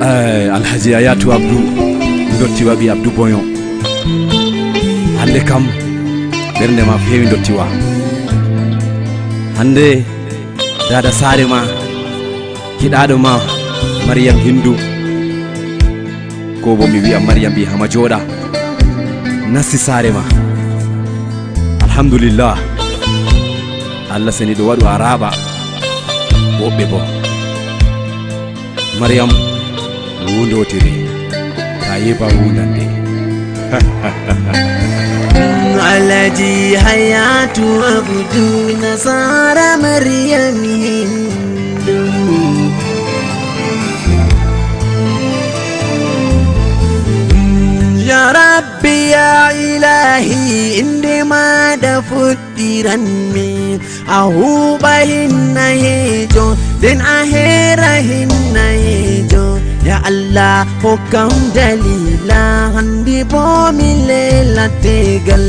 Alhaji Ayatu Abdou dotti wabi Abdou Boyon hande kam bernde ma fewi dotti wa hande dada sare ma kiɗaɗo ma Mariam Hindu ko bo mi wi'a Mariam bi hama joɗa nasti sare ma alhamdulillah Allah seni ɗo waɗu a raɓa woɓɓe bo Mariam wundotiri ta yeba wundande Alhaji Hayatu Abdou Nasara Mariam Hindu Ya Rabbi ya Ilahi indema da futiran mi ahuba hinna hejo den ahera hinna hejo ya Allah hokam dalila handi bo mi lela tegal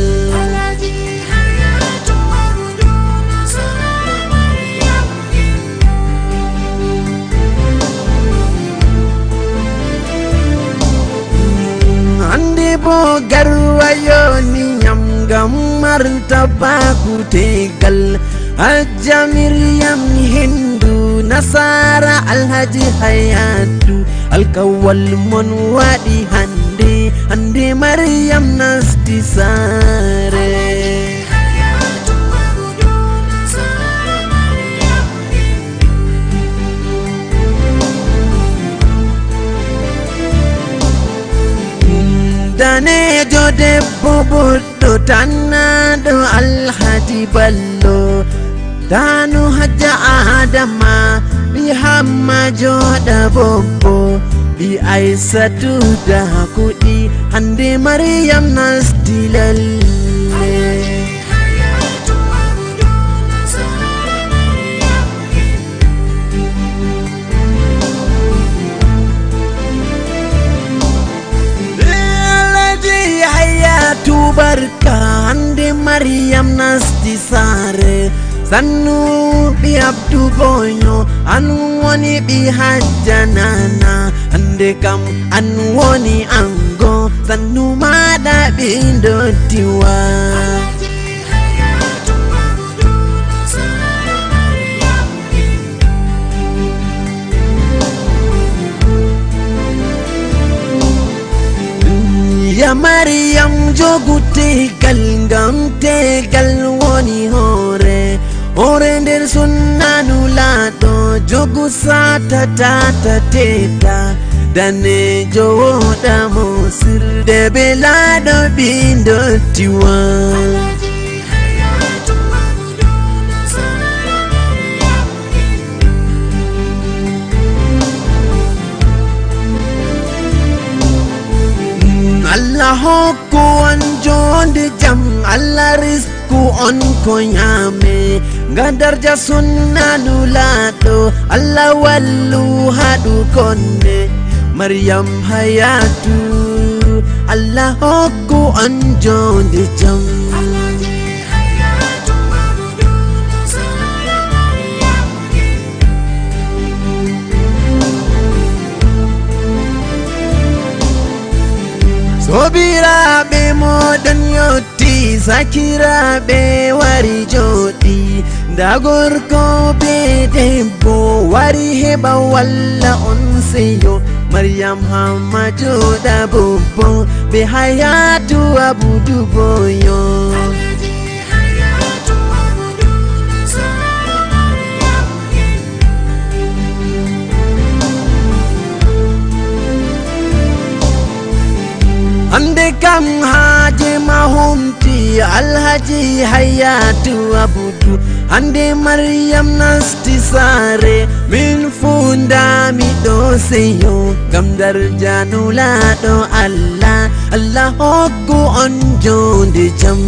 bo garwayo ni nyam gam martaba ku tegal Hajja Mariam Hindu Nasara Alhaji Hayatu alkawal mon wadi hande Mariam nasti sare Dane jode bobodo tanado Alhaji Ballo Danu Hajja Adama bi hamma joda bobo bi Aisatu da kudi hande Mariam nasti lalle barka hande Mariam nasti sare sannu bi Abdou Boyo anu woni bi hajjanana hande kam anu woni ango sannu mada bi ndottiwa Ya Mariam jogu tegal ngam tegal woni hore nder sunnanu laɗo jogu sata tata teta dane jowoɗa mo sirde be laɗo ɓi ndottiwa Allah hokku on jonde jam Allah risku on ko nyame gadarja sunnanu laɗo Allah wallu haɗu konne Mariam Hayatu Allah hokku on jonde jam Sobiraɓe moɗon yotti sakiraɓe wari joɗi nda gorko be debbo wari heɓa walla on seyo Mariam hamma joɗa bobo be Hayatu Abdou Boyo Ande kam haje mahumti Alhaji Hayatu Abdou ande Mariam nasti sare min funda mi do seyo gam darja nulaɗo Allah hokku on jonde jam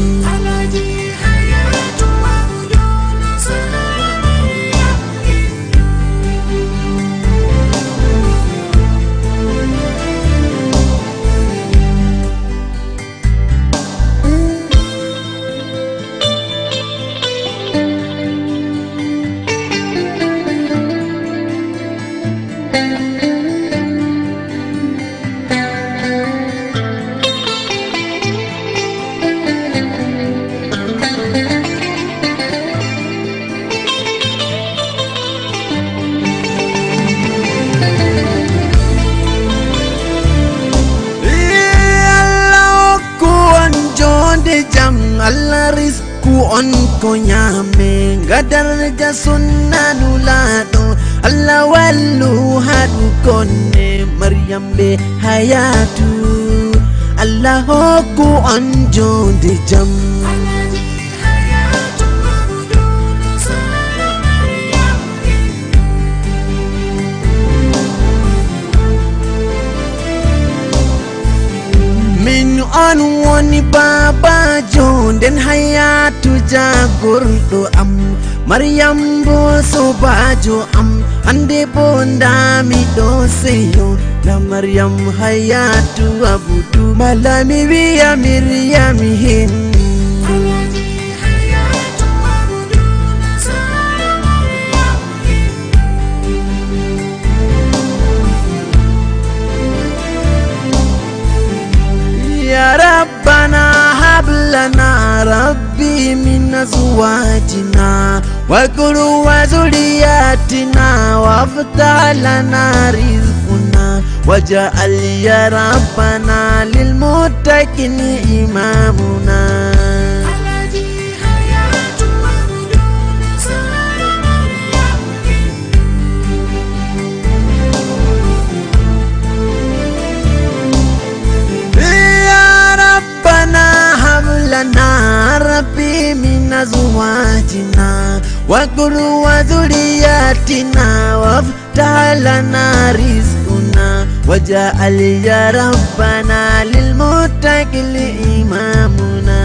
Allah rizku on ko nyame gadarja sunna nulaɗo Allah wallu haɗu konne Maryam be hayatu Allah hokku on jonde jam min on woni babajo nden hayatu jagorɗo am Maryam bo sobajo am hande bo ndamiɗo seyo na Maryam hayatu abudu malami wiya Maryam hen يا ربنا هب لنا ربي من أزواجنا وذرياتنا وافتح لنا رزقنا واجعل يا ربنا للمتقين إمامنا لنا ربي من أزواجنا وذرياتنا وافتح لنا رزقنا واجعل يا ربنا للمتقين إمامنا